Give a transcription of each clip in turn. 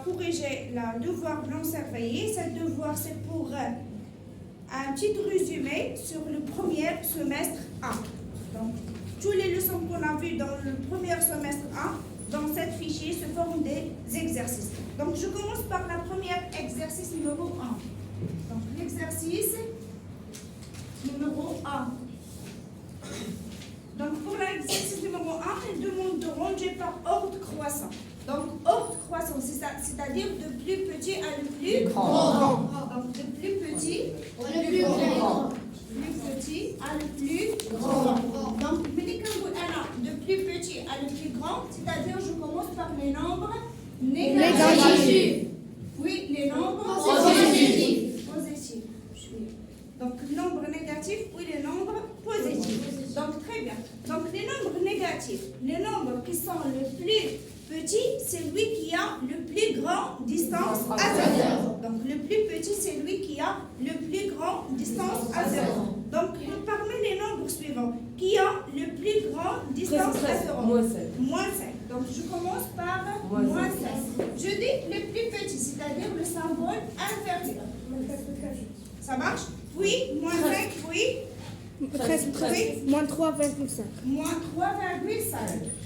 corriger le devoir non surveillé. Ce devoir, c'est pour un petit résumé sur le premier semestre 1. Donc, toutes les leçons qu'on a vues dans le premier semestre 1, dans cette fichier, se forment des exercices. Donc, je commence par la première exercice numéro 1. Donc, l'exercice numéro 1. Donc, pour l'exercice numéro 1, il demande de ranger par ordre croissant. Donc, ordre croissant, c'est-à-dire de plus petit à le plus grand. Donc, de plus petit à le plus grand. Plus petit à le plus grand. Donc, de plus petit à le plus grand, c'est-à-dire je commence par les nombres négatifs. Oui, les nombres positifs. Donc, le nombre négatif, oui, les nombres positifs. Donc, très bien. Donc, les nombres négatifs, les nombres qui sont le plus petits, c'est lui qui a le plus grand distance à 0. Donc, le plus petit, c'est lui qui a le plus grand distance à 0. Donc, parmi les nombres suivants, qui a le plus grand distance à 0? Moins 5. Moins 5. Donc, je commence par moins 5. Je dis le plus petit, c'est-à-dire le symbole inférieur. Ça marche? Oui, moins 5, oui. 13, Oui. moins 3,5. Moins 3,5.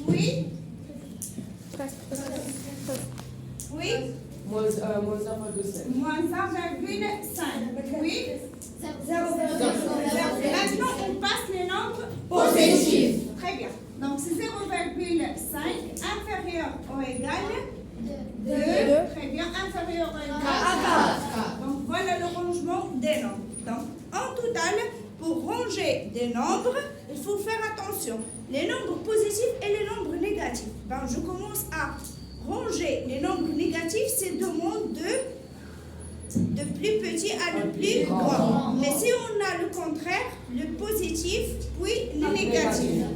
Oui. 13. Oui. Moins 1,5. Moins 1,5. Oui. 0,5. Maintenant, on passe les nombres positifs. Très bien. Donc, c'est 0,5 inférieur ou égal 2. Très bien. Inférieur ou égal à 4. Donc, voilà le rangement des nombres. Donc, en total, pour ranger des nombres, il faut faire attention. Les nombres positifs et les nombres négatifs. Ben, je commence à ranger les nombres négatifs, c'est demande de plus petit à le plus grand. Mais si on a le contraire, le positif, puis le négatif.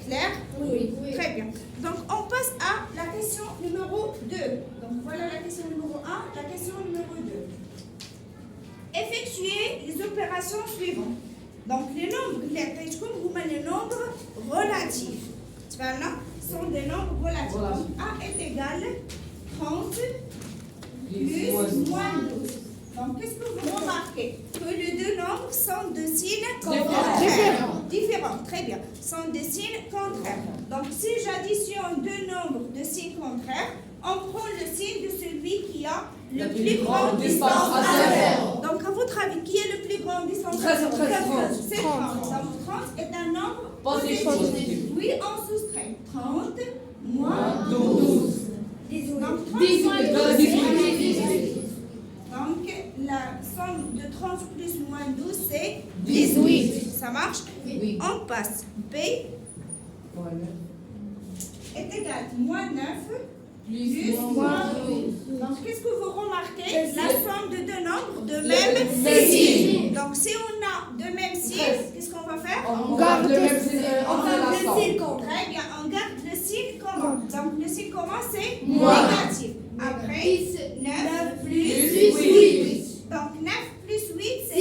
Clair? Oui. Très bien. Donc, on passe à la question numéro 2. Donc, voilà la question numéro 1, la question numéro 2. Effectuez les opérations suivantes. Donc, les nombres, les nombres relatifs. Sont des nombres relatifs. Donc, A est égal 30 plus moins 12. Donc, qu'est-ce que vous remarquez? Que les deux nombres sont de signes contraires. Différents. Très bien. Sont de signes contraires. Donc, si j'additionne deux nombres de signes contraires, on prend le signe de celui qui a le plus grand distance à 0. Donc, à votre avis, qui est le plus grand distance à 0? 13. C'est 30. Donc, 30 est un nombre positif. Oui, on soustrait 30 moins 12. Donc, 30 moins 12. Donc, la somme de 30 plus moins 12, c'est 18. Ça marche? Oui. On passe. B est égal moins 9 plus moins 12. Donc, qu'est-ce que vous remarquez? La somme de deux nombres de même signe. Donc, si on a de même signe, qu'est-ce qu'on va faire? On garde le même signe. Très bien, on garde le signe commun. Donc, le signe commun, c'est négatif. Après, 9 plus 8. Donc, 9 plus 8, c'est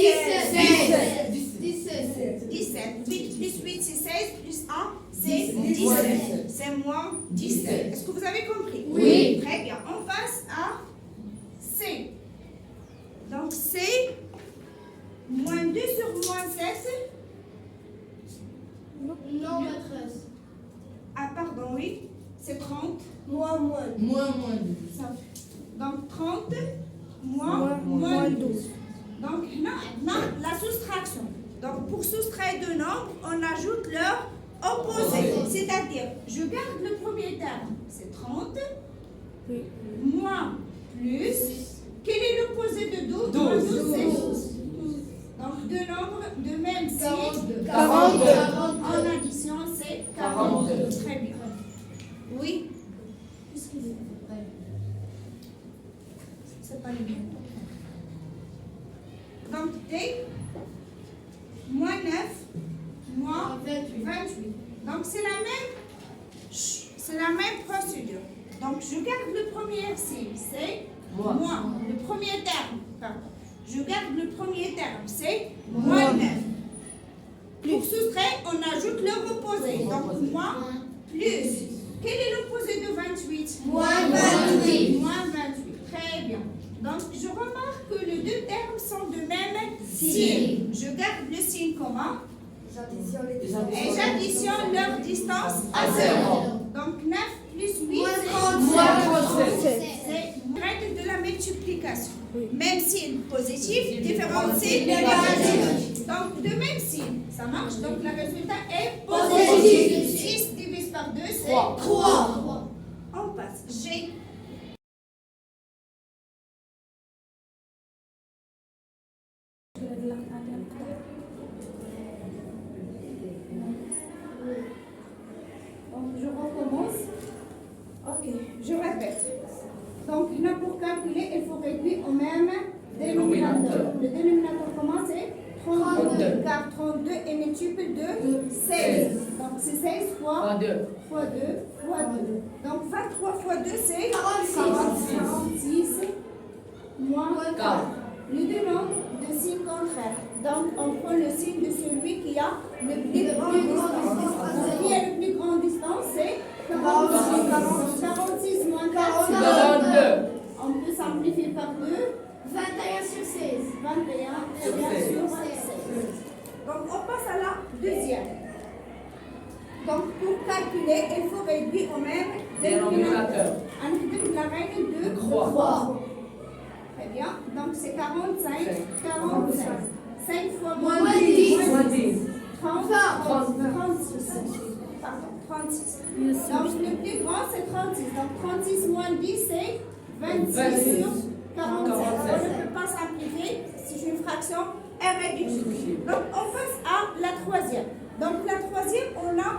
17. 8 plus 8, c'est 16. Plus 1, c'est 17. C'est moins 17. Est-ce que vous avez compris? Oui. Très bien. On passe à C. Donc, C, moins 2 sur moins 7. Non, 13. Ah, pardon, oui. C'est 30. Moins 12. Donc, 30 moins 12. Donc, maintenant, la soustraction. Donc, pour soustraire deux nombres, on ajoute leur opposé. C'est-à-dire, je garde le premier terme, c'est 30, moins plus. Quel est l'opposé de 12? 12, c'est 12. Donc, deux nombres de même signe. 42. En addition, c'est 42. Très bien. Oui? C'est pas le même. Donc, D, moins 9, moins 28. Donc, c'est la même procédure. Donc, je garde le premier signe, c'est moins. Le premier terme, pardon. Je garde le premier terme, c'est moins 9. Pour soustraire, on ajoute le opposé. Donc, moins plus. Quel est l'opposé de 28? Moins 28. Moins 28. Très Donc, je remarque que les deux termes sont de même signe. Je garde le signe commun et j'additionne leur distance à 0. Donc, 9 plus 8, Moins 37. c'est la règle de la multiplication. Même signe positif, différent signe négatif. Donc, de même signe, ça marche. Donc, le résultat est positif. 6 divisé par 2, c'est 3. On passe. G. Donc, je recommence. Ok, je répète. Donc, là, pour calculer, il faut réduire au même dénominateur. Le dénominateur, comment c'est 32. Car 32 est multiple de 16. Donc, c'est 16 fois 2 fois 2 fois 2. Donc, 23 fois 2, c'est 46 moins 4. Les deux nombres de signes contraires. Donc, on prend le signe de celui qui a le plus grand distance. Qui a le plus grand distance, c'est 46. 46 moins 4, c'est 42. On peut simplifier par 2. 21 sur 16. 21 sur 16. Donc, on passe à la deuxième. Donc, pour calculer, il faut réduire au même dénominateur. On utilise la règle de croix. Très bien. Donc, c'est 45. 45. 5 fois moins 10. 30. 36. Pardon, 36. Donc, le plus grand, c'est 36. Donc, 36 moins 10, c'est 26 sur 47. On ne peut pas simplifier. C'est une fraction irréductible. Donc, on passe à la troisième. Donc, la troisième, on a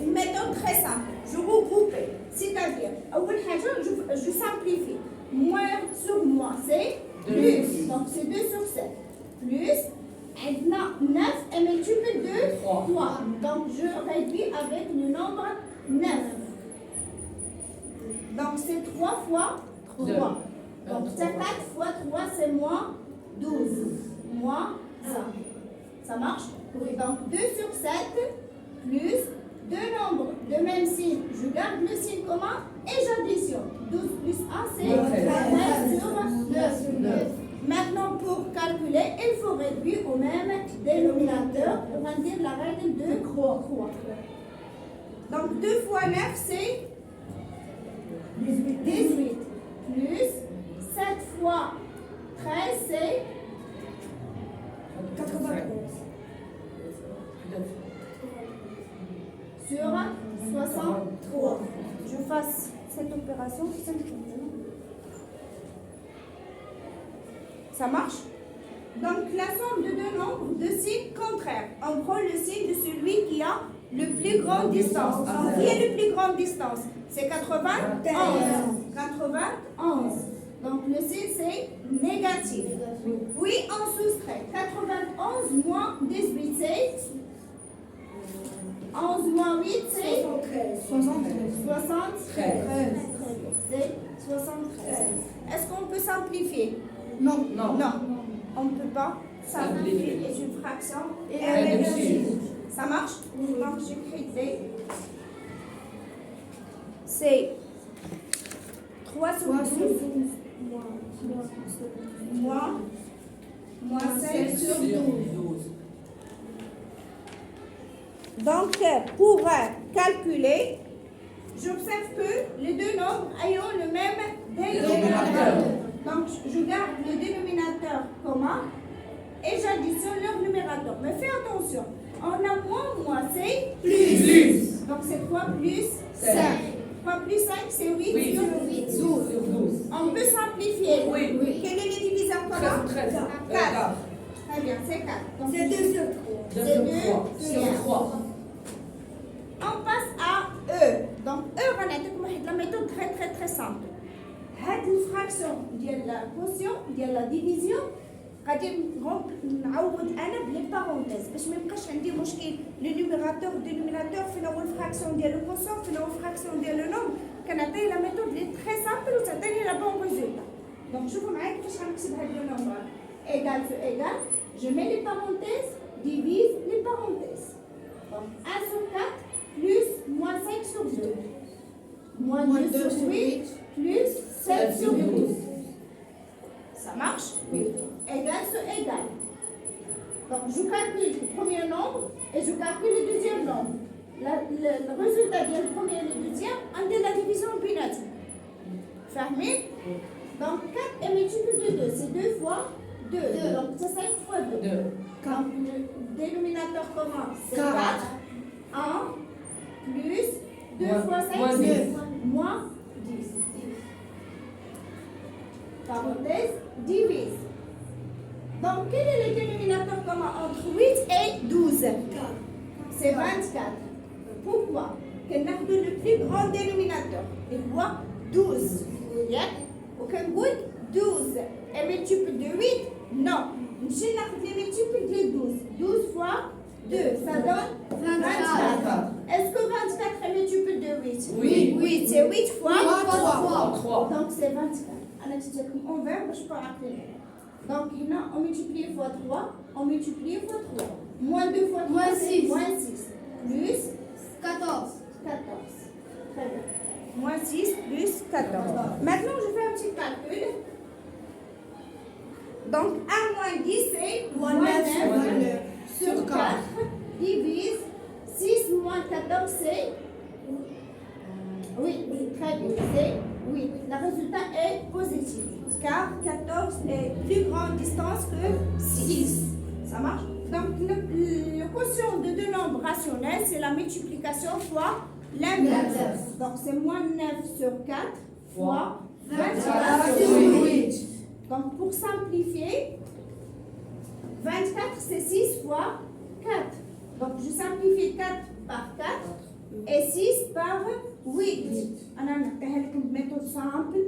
une méthode très simple. Je regroupe. C'est-à-dire, je simplifie. Moins sur moins, c'est plus. Donc, c'est 2 sur 7. Plus, maintenant, 9 est multiple de 3. Donc, je réduis avec le nombre 9. Donc, c'est 3 fois 3. Donc, 4 fois 3, c'est moins 12. Moins 1. Ça marche? Oui. Donc, 2 sur 7 plus deux nombres de même signe. Je garde le signe commun et j'additionne. 12 plus 1, c'est 13 sur 9. Maintenant, pour calculer, il faut réduire au même dénominateur. On va dire la règle de croix. Donc, 2 fois 9, c'est 18. Plus 7 fois 13, c'est 91. Sur 63. Je fasse cette opération simplement. Ça marche? Donc, la somme de deux nombres de signes contraires. On prend le signe de celui qui a le plus grande distance. Qui est le plus grande distance? C'est 91. 91. Donc, le signe, c'est négatif. Puis, on soustrait. 91 moins 18, c'est 11 moins 8, c'est 73. C'est 73. Est-ce qu'on peut simplifier? Non. On ne peut pas simplifier une fraction irréductible. Ça marche? Donc, j'écris D. C'est 3 sur 12 moins 5 sur 12. Donc, pour calculer, j'observe que les deux nombres ayant le même dénominateur. Donc, je garde le dénominateur commun et j'additionne leur numérateur. Mais fais attention, on a moins, c'est plus. Donc, c'est 3 plus 5. 3 plus 5, c'est 8 sur 12. On peut simplifier. Oui. Quel est le diviseur commun? 13. 4. Très bien, c'est 4. Donc, C'est 2 sur 3. C'est 2 sur 3. On passe à E. Donc, E, on a la méthode très simple. هذه الفراكسيون ديال لا بوسيون ديال لا ديفيزيون غادي نعوض انا بلي بارونتيز باش ما يبقاش عندي مشكل لو نيميراتور دينوميناتور فين هو الفراكسيون ديال لو بوسيون فين هو الفراكسيون ديال لو نومبر كنعطيه لا ميثود لي تري سامبل وتعطيني لا بون ريزولتا دونك شوفوا معايا كيفاش غنكتب هاد لو نومبر ايغال في ايغال جو مي لي بارونتيز ديفيز لي بارونتيز دونك 1 sur 4 plus moins 5 sur 2 moins 2 sur 8 plus 7 sur 12. égale. Donc, je calcule le premier nombre et je calcule le deuxième nombre. Le résultat du premier et le deuxième, on a la division binaire. Fermé. Donc, 4 est multiple de 2. C'est 2 fois 2. Donc, c'est 5 fois 2. Donc, le dénominateur commun, c'est 4. 1 plus 2 fois 5, c'est moins 10. Parenthèse, divise. Donc, quel est le dénominateur commun entre 8 et 12? C'est 24. Pourquoi? Quel est le plus grand dénominateur? Et quoi? 12. Yeah? Aucun goût? 12. Et multiple de 8? Non. Nous avons les multiples de 12. 12 fois 2, ça donne 24. Est-ce que 24 est multiple de 8? Oui. Oui, c'est 8 fois 3. Donc c'est 24. Alors, tu dis qu'on verbe, je peux appeler. Donc, on multiplie fois 3, on multiplie fois 3. Moins 2 fois 3, Moins c'est 6. moins 6. Plus 14. 14. Très bien. Moins 6 plus 14. Maintenant, je fais un petit calcul. Donc, 1 moins 10, c'est moins 9 sur 4 divise 6 moins 14, c'est... Oui, très bien, c'est 8. Le résultat est positif, car 14 est plus grande distance que 6. Ça marche? Donc, le quotient de deux nombres rationnels, c'est la multiplication fois l'inverse. Donc, c'est moins 9 sur 4 fois 24 sur 8. Donc, pour simplifier, 24, c'est 6 fois 4. Donc, je simplifie 4 par 4 et 6 par 8. On a une méthode simple.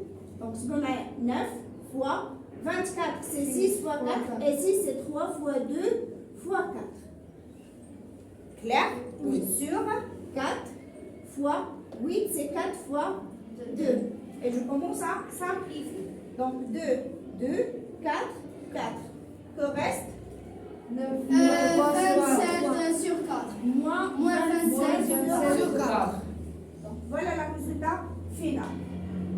Donc, c'est 9 fois 24, c'est 6 fois 4 et 6, c'est 3 fois 2 fois 4. Clair? Oui. Sur 4 fois 8, c'est 4 fois 2. Et je commence à simplifier. Donc, 2, 4, 4. Que reste? 27 sur 4. Moins 27 sur 4. Donc, voilà le résultat final.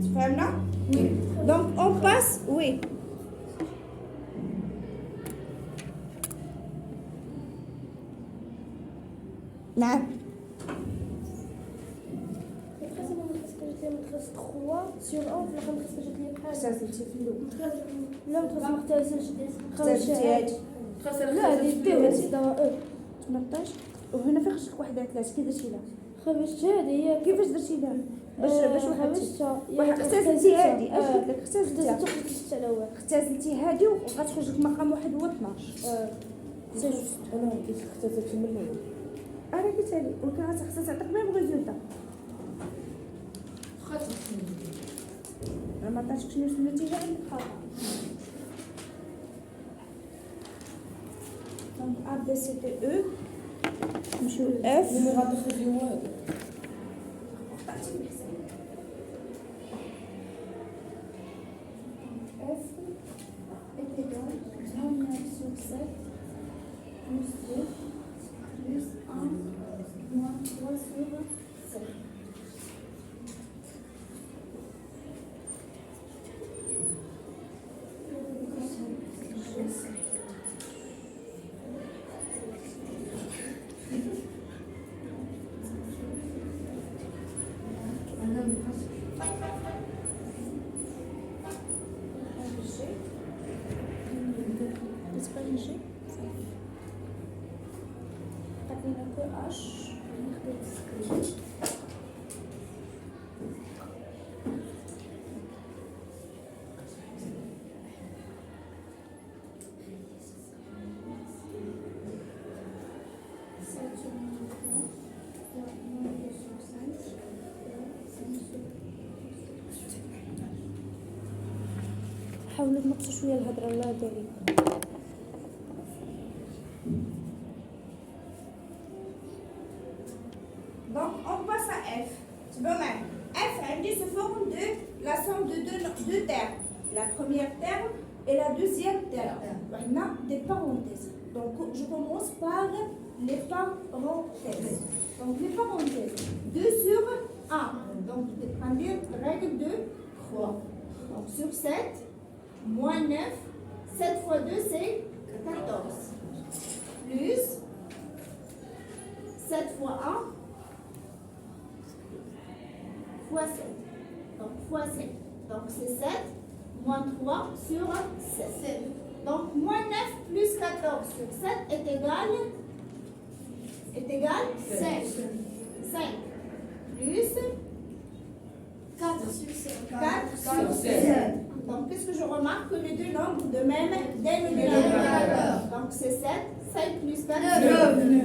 Tu fais là? Oui. Donc, on passe, oui. Non. مدرسة 3 sur 1 في المدرسة جات لي بحال اختزلتي في الأول. لا مدرسة مختلفة اختزلتي هادي. لا هادي دي هادي دابا 18 وهنا فين خرجت لك واحدة 3 كي درتي لها؟ خرجت هادي هي كيفاش درتي لها؟ باش خرجتها اختزلتي هادي اش قلت لك اختزلتيها؟ تخرجت على واحد اختزلتي هادي وغتخرج لك مقام 1 هو 12. سي جوست انا كنت اختزلت من الاول. انا قلت لك ولكن غتخصص تعطيك ميم ريزولتا. ما عطاتكش نفس النتيجة عندك خطأ. Donc A, B, C, D, E. نمشيو ل F. اللي غادخل فيهم هذا. F est égal à 9 sur 7 plus 2 plus 1 moins 3 sur 7. C'est pas une G. Tapez un peu H. حاولوا تنقصوا شويه الهضره الله يدير. Donc, on passe à F. Tu veux même. F se forme de la somme de deux termes. La première terme et la deuxième terme. On a des parenthèses. Donc, je commence par les parenthèses. Donc, les parenthèses. 2 sur 1. Donc, on dit règle de 3. Donc, sur 7, moins 9. 7 fois 2, c'est 14. Plus 7 fois 1 fois 7. Donc fois 7. Donc c'est 7 moins 3 sur 7. Donc moins 9 plus 14 sur 7 est égal 5. 5. Plus 4 sur 7. 4 Sur sur 7. 7. Donc qu'est-ce que je remarque? Que les deux nombres de même dénominateur. Dénominateur. Donc c'est 7. 5 plus 4. 9.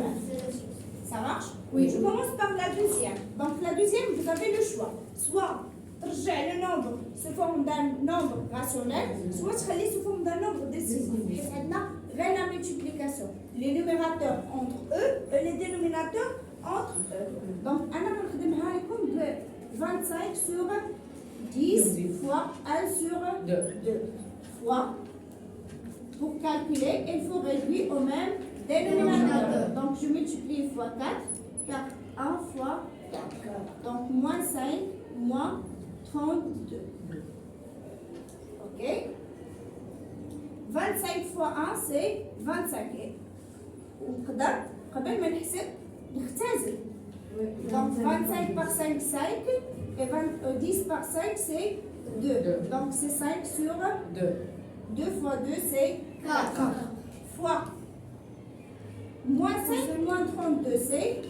Ça marche? Oui. Je commence par la deuxième. Donc la deuxième, vous avez le choix. Soit le nombre sous forme d'un nombre rationnel, soit sous forme d'un nombre décisif. Et maintenant, la multiplication. Les numérateurs entre eux et les dénominateurs entre eux. Donc, on va 25 sur 10 fois 1 sur 2 fois. Pour calculer, il faut réduire au même dénominateur. Donc, je multiplie fois 4, car 1 fois 4. Donc, moins 5, moins 32. OK? 25 fois 1, c'est 25. ونقدر قبل ما نحسب نختزل. Donc 25 par 5, 5. Et 10 par 5, c'est 2. Donc c'est 5 sur 2. 2 fois 2, c'est 4. Fois. Moins 5, moins 32, c'est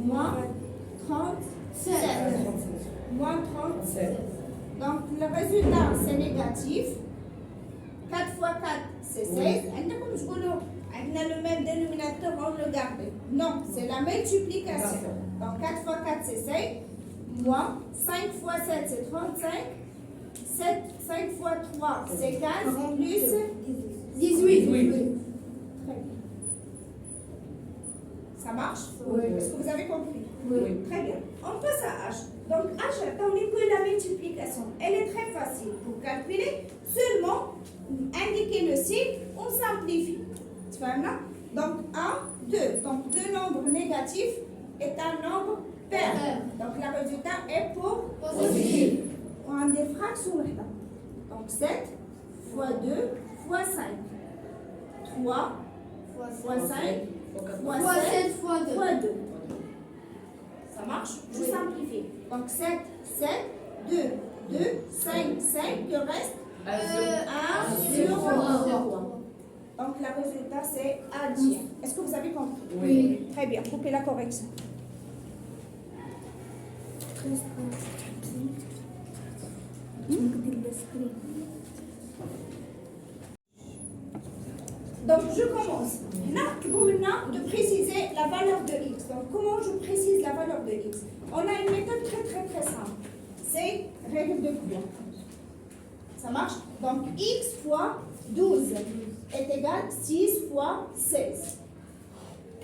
moins 37. Moins 37. Donc le résultat, c'est négatif. 4 fois 4, c'est 16. On a le même dénominateur, on le garde. Non, c'est la multiplication. Donc 4 fois 4, c'est 16. Moins 5 fois 7, c'est 35. 5 fois 3, c'est 15. Plus 18. Oui. Très bien. Ça marche? Oui. Est-ce que vous avez compris? Oui. Très bien. On passe à H. Donc H, attendez que la multiplication. Elle est très facile. Pour calculer, seulement indiquer le signe, on simplifie. Tu vois là? Donc 1, 2. Donc deux nombres négatifs est un nombre pair. Donc le résultat est positif. On a des fractions là. Donc 7 fois 2 fois 5. 3 fois 5 fois 7 fois 2. Ça marche? Je simplifie. Donc 7, 7, 2, 2, 5, 5. Le reste, 1 sur 3. Donc le résultat, c'est 1 tiers. Est-ce que vous avez compris? Oui. Très bien. Coupez la correction. Donc je commence. Maintenant, de préciser la valeur de x. Donc comment je précise la valeur de x? On a une méthode très simple. C'est règle de Courbet. Ça marche? Donc x fois 12 est égal à 6 fois 16.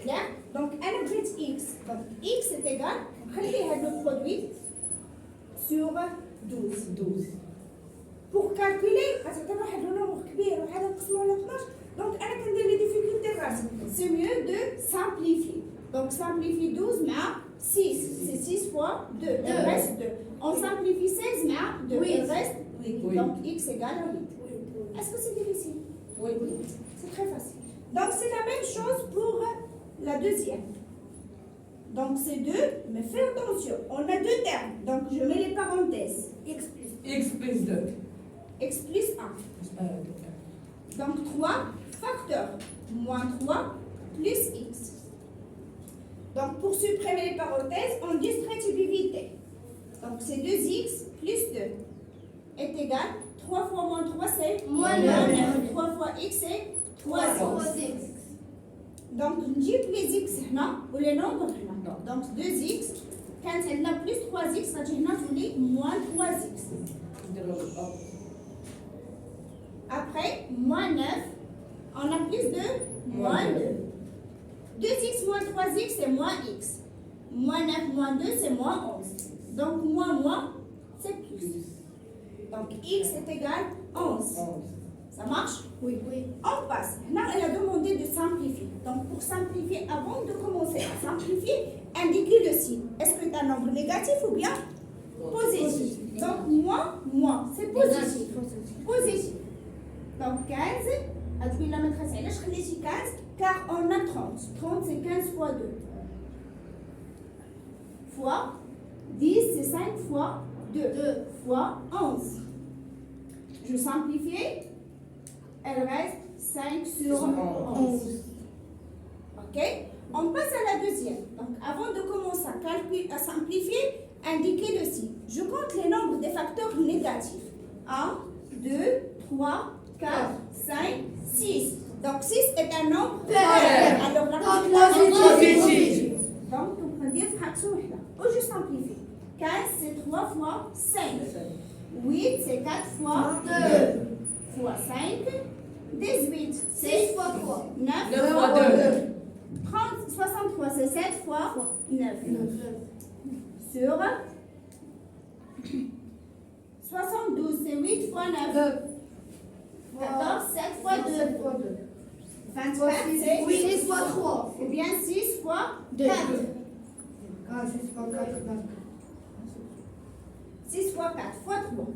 Clair? Donc un objet x. Donc x est égal à le produit sur 12. Pour calculer, parce que un nombre كبير وهذا نقسمه على 12. Donc أنا كندير les difficultés الرسم. C'est mieux de simplifier. Donc simplifie 12 مع 6. C'est 6 fois 2. Il reste 2. On simplifie 16 مع 2. Il reste 8. Oui. Donc x égale à 8. Est-ce que c'est difficile? Oui. C'est très facile. Donc c'est la même chose pour la deuxième. Donc c'est 2, mais fais attention. On a deux termes. Donc je mets les parenthèses. X plus 2. X plus 1. Donc 3 facteur moins 3 plus x. Donc pour supprimer les parenthèses, on distributivité. Donc c'est 2x plus 2 est égal 3 fois moins 3 c'est Moins 9. 3 fois x c'est 3 3 x. Donc نجيب les x هنا ولي nombres هنا. Donc 2x كانت عندنا plus 3x غتجي هنا تولي moins 3x. Après, moins 9, on a plus de moins 2. 2x moins 3x, c'est moins x. Moins 9 moins 2, c'est moins 11. Donc, moins, c'est plus. Donc, x est égal à 11. Ça marche? Oui. On passe. Là, elle a demandé de simplifier. Donc, pour simplifier, avant de commencer à simplifier, indiquez le signe. Est-ce que c'est un nombre négatif ou bien positif? Donc, moins, c'est positif. Positif. Donc 15 هتقولي لا maîtresse علاش خليتي 15 car on a 30 30 c'est 15 fois 2 fois 10 c'est 5 fois 2 fois 11 je simplifie elle reste 5 sur 11 ok on passe à la deuxième donc avant de commencer à simplifier indiquez le signe je compte les nombres des facteurs négatifs 1 2 3 4 5 6 donc 6 est un nombre pair alors la positif. donc on peut dire fraction واحدة ou je simplifie 15 c'est 3 fois 5 8 c'est 4 fois 2 fois 5 18 6 fois 3. 9 9 fois 2. 30 63 c'est 7 fois 9 sur 72 c'est 8 fois 9 14 7 fois 2 24 c'est 6 fois 3. ou bien 6 fois 4 Ah, 6 fois 4. 6 fois 4 fois 3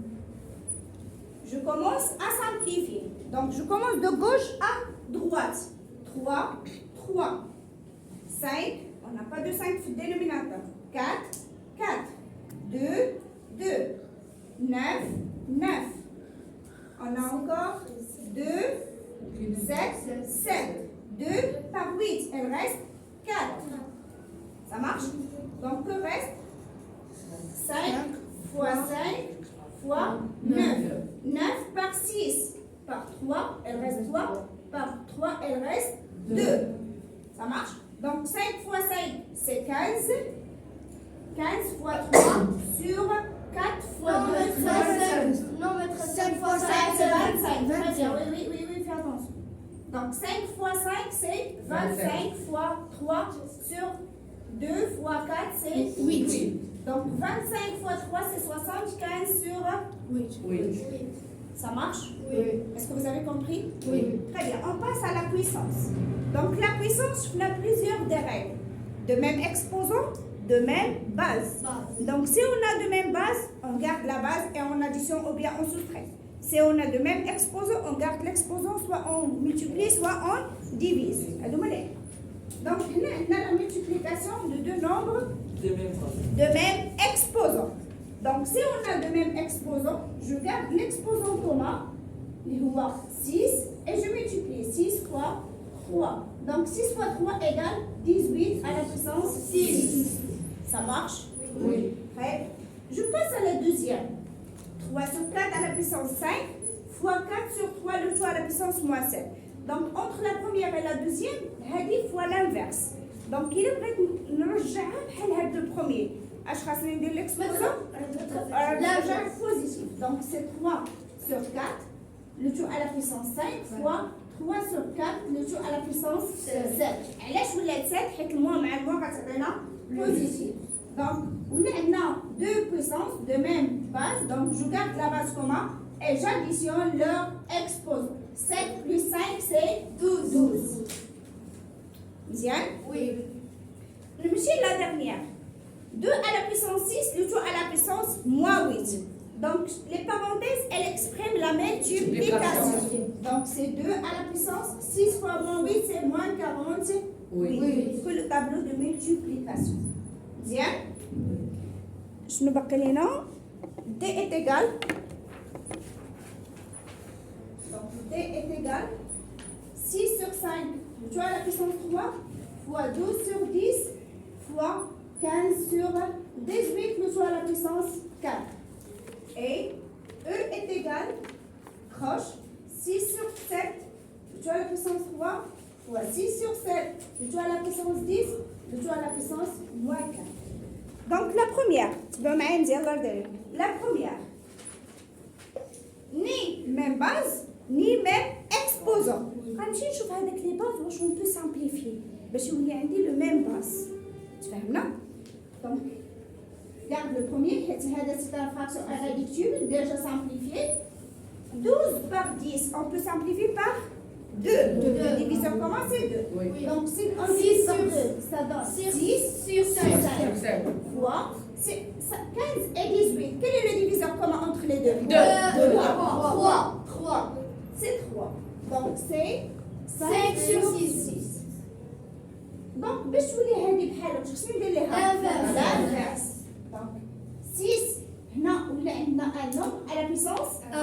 je commence à simplifier donc je commence de gauche à droite 3 3 5 on n'a pas de 5 sur le dénominateur 4 4 2 2 9 9 on a encore 2 7 7 2 par 8 elle reste 4 ça marche donc que reste 5 fois 5 fois 9 9 par 6 par 3 elle reste 3 par 3 elle reste 2 ça marche donc 5 fois 5 c'est 15 15 fois 3 sur 4 fois 2 Non, maîtresse, 5 fois 5, c'est c'est 25 très bien oui fais attention donc 5 fois 5 c'est 25 fois 3 sur 2 fois 4 c'est 8 donc 25 fois 3 c'est 75 sur 8 Oui. ça marche Oui. est-ce que vous avez compris Oui. très bien on passe à la puissance donc la puissance on a plusieurs des règles de même exposant de même base donc si on a de même base on garde la base et on additionne ou bien on soustrait si on a de même exposant on garde l'exposant soit on multiplie soit on divise donc on a la multiplication de deux nombres de même exposant donc si on a de même exposant je garde l'exposant commun il y a 6 et je multiplie 6 fois 3 donc 6 fois 3 égale 18 à la puissance 6 ça marche Oui. Prêt? Je passe à la deuxième 3 sur 4 à la puissance 5 fois 4 sur 3 le tout à la puissance moins 7 donc entre la première et la deuxième هذه fois l'inverse donc il est prêt نرجعها بحال هذا le premier اش خاصني ندير l'exposant نرجع positif donc c'est 3 sur 4 le tout à la puissance 5 fois 3 sur 4 le tout à la puissance 7 علاش ولات 7 حيت الموا مع الموا غتعطينا positif donc on a deux puissances de même base donc je garde la base commune et j'additionne leur exposant 7 plus 5 c'est 12 bien Oui. le monsieur la dernière 2 à la puissance 6 le tout à la puissance moins 8 donc les parenthèses elles expriment la multiplication donc c'est 2 à la puissance 6 fois moins 8 c'est moins 40 Oui. que le tableau de multiplication bien شنو باقي لينا d est égal donc d est égal 6 sur 5 tu as la puissance 3 fois 12 sur 10 fois 15 sur 18 nous à la puissance 4 et e est égal croche 6 sur 7 tu as la puissance 3 fois 6 sur 7 tu as la puissance 10 tu as la puissance moins 4 donc la première la première ni même base ni même exposant غنمشي نشوف هذاك لي باز واش on peut simplifier باش يولي عندي le même base تفهمنا donc garde le premier حيت هذا c'est un fraction irréductible déjà simplifié 12 par 10 on peut simplifier par 2 le diviseur commun c'est 2 Oui. donc si on 6 divise par sur 2 ça donne 6 sur 5. 5 fois c'est 15 et 18 quel est le diviseur commun entre les deux 3. c'est 3 Donc c'est 5 sur 6. Donc باش تولي هذه بحال شنو ندير لها؟ L'inverse. Donc 6 هنا ولا عندنا un nombre à la puissance 1.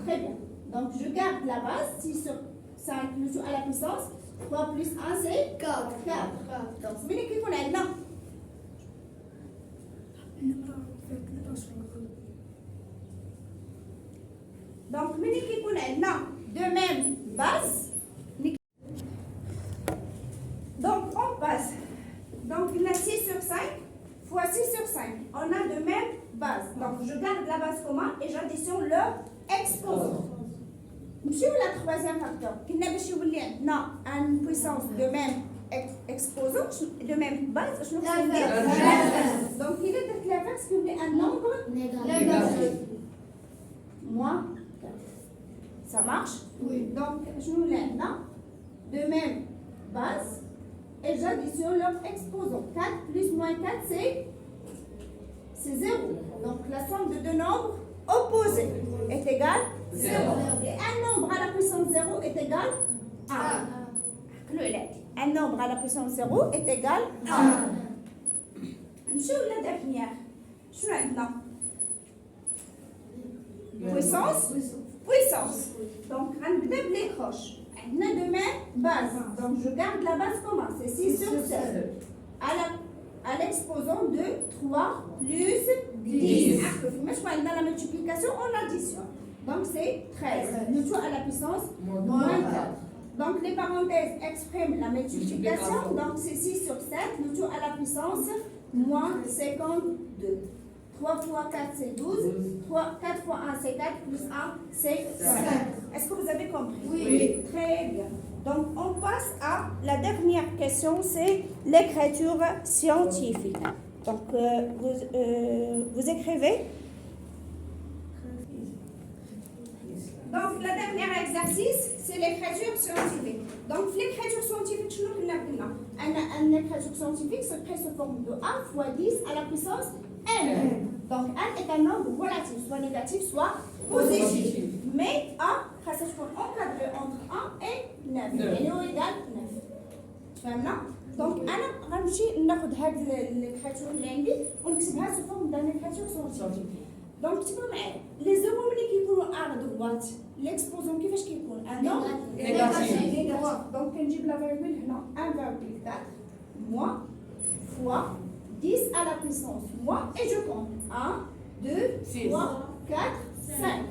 Très bien. Donc je garde la base 6 sur 5 le tout à la puissance 3 plus 1 c'est 4. 4. Donc ملي كيكون عندنا Donc ملي كيكون عندنا de même base donc on passe donc la 6 sur 5 fois 6 sur 5 on a de même base donc je garde la base commune et j'additionne leur exposant نمشيو la troisième facteur كنا باش يولي عندنا une puissance de même exposant de même base شنو خصنا ندير donc إلا درت l'inverse كيولي un nombre Négatif. moins 4 ça marche Oui. donc je nous l'ai de même base et j'additionne leur exposant 4 plus moins 4 c'est 0 donc la somme de deux nombres opposés est égale 0 et un nombre à la puissance 0 est égal à 1 un nombre à la puissance 0 est égal à 1 نمشيو la dernière شنو عندنا puissance donc on a les croches on a de même base donc je garde la base commune c'est 6 sur 7 à l'exposant de 3 plus 10 mais je parle dans la multiplication on addition donc c'est 13 le tout à la puissance moins 4 donc les parenthèses expriment la multiplication donc c'est 6 sur 7 le tout à la puissance moins 52 3 fois 4 c'est 12, 4 fois 1 c'est 4, plus 1 c'est 5. Est-ce que vous avez compris? Oui. Très bien. Donc on passe à la dernière question, c'est l'écriture scientifique. Donc vous écrivez. Donc le dernier exercice, c'est l'écriture scientifique. Donc l'écriture scientifique, je nous l'ai écriture scientifique se crée sous forme de A fois 10 à la puissance n. Donc n est un nombre relatif, soit négatif, soit positif. Mais A, ça se trouve encadré entre 1 et 9. Et nous égale 9. فهمنا؟ Donc أنا غنمشي ناخذ هاد l'écriture اللي عندي ونكتبها sous forme d'un écriture scientifique. Donc كتبوا معايا لي زيرو ملي كيكونوا à droite l'exposant كيفاش كيكون؟ un nombre négatif. Donc كنجيب la virgule هنا 1,4 moins fois 10 à la puissance moins et je compte 1, 2, 3, 4, 5.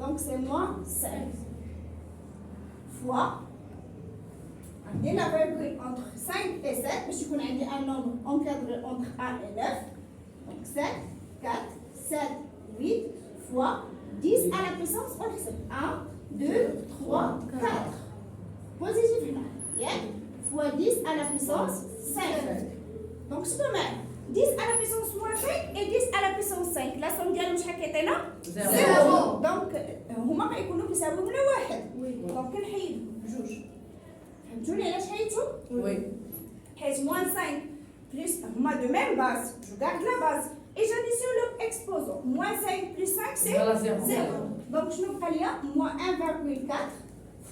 Donc c'est moins 5 fois on a la virgule entre 5 et 7 mais je connais un nombre encadré entre 1 et 9 donc 7, 4, 7, 8 fois 10 à la puissance 1, 2, 3, 4 positif yeah? Fois 10 à la puissance 5 donc c'est pas mal 10 à la puissance moins 5 et 10 à la puissance 5 la somme ديالهم شحال كيعطينا 0 donc هما غيكونوا كيساويو ولا واحد دونك كنحيدو بجوج فهمتوني علاش حيدتو حيت moins 5 plus هما de même base je garde la base et j'additionne leur exposant moins 5 plus 5 c'est 0 donc je nous بقى ليا moins 1,4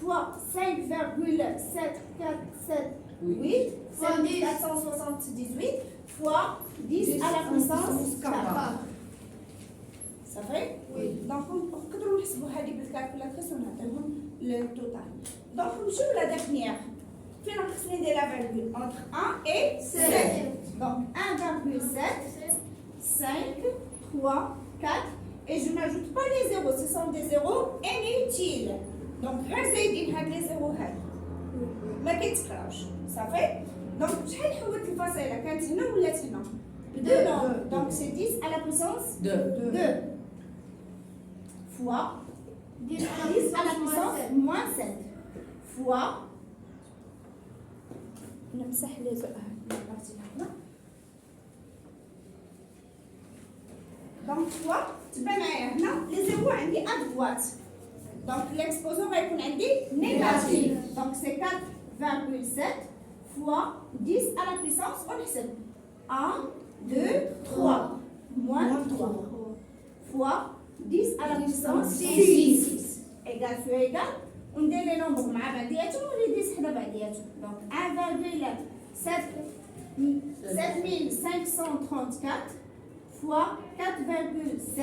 fois 5,747 478 fois 10 à la puissance 4. Ça fait? Oui. Donc, on peut نحسبوا هذه بالكالكولاتريس ونعطيهم le total. Donc, نمشيو la dernière. فين خصني ندير la virgule entre 1 et 7. Donc, 1,7, 5, 3, 4 et je n'ajoute pas les zéros. Ce sont des zéros inutiles. Donc, غير زايدين هاد les zéros هاد. ما كيتقراوش. Ça fait? Donc, شحال حولت الفاصلة كانت هنا ولات هنا 2 donc c'est 10 à la puissance 2 fois 10 à la puissance moins 7 fois نمسح les donc fois تبان معايا هنا les zéros عندي à droite donc l'exposant غيكون عندي négatif donc c'est 4,7 fois 10 à la puissance, on essaie. 1, 2, 3, moins 3, fois 10 à la puissance 6. Égal sur égal, وندير لي نومبر مع بعضياتهم ونريد حدا بعضياتهم. دونك 1,7534 fois 4,7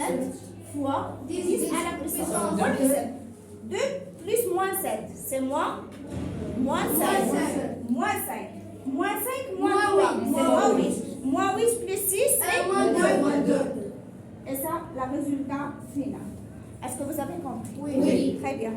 fois 10 à la puissance moins 7. 2 plus moins 7, c'est moins 5. Moins 5. Moins 5, moins 3. Moins 8. Moins 8 plus 6, c'est Moins 2. Et ça, le résultat final. Est-ce que vous avez compris? Oui. Très bien.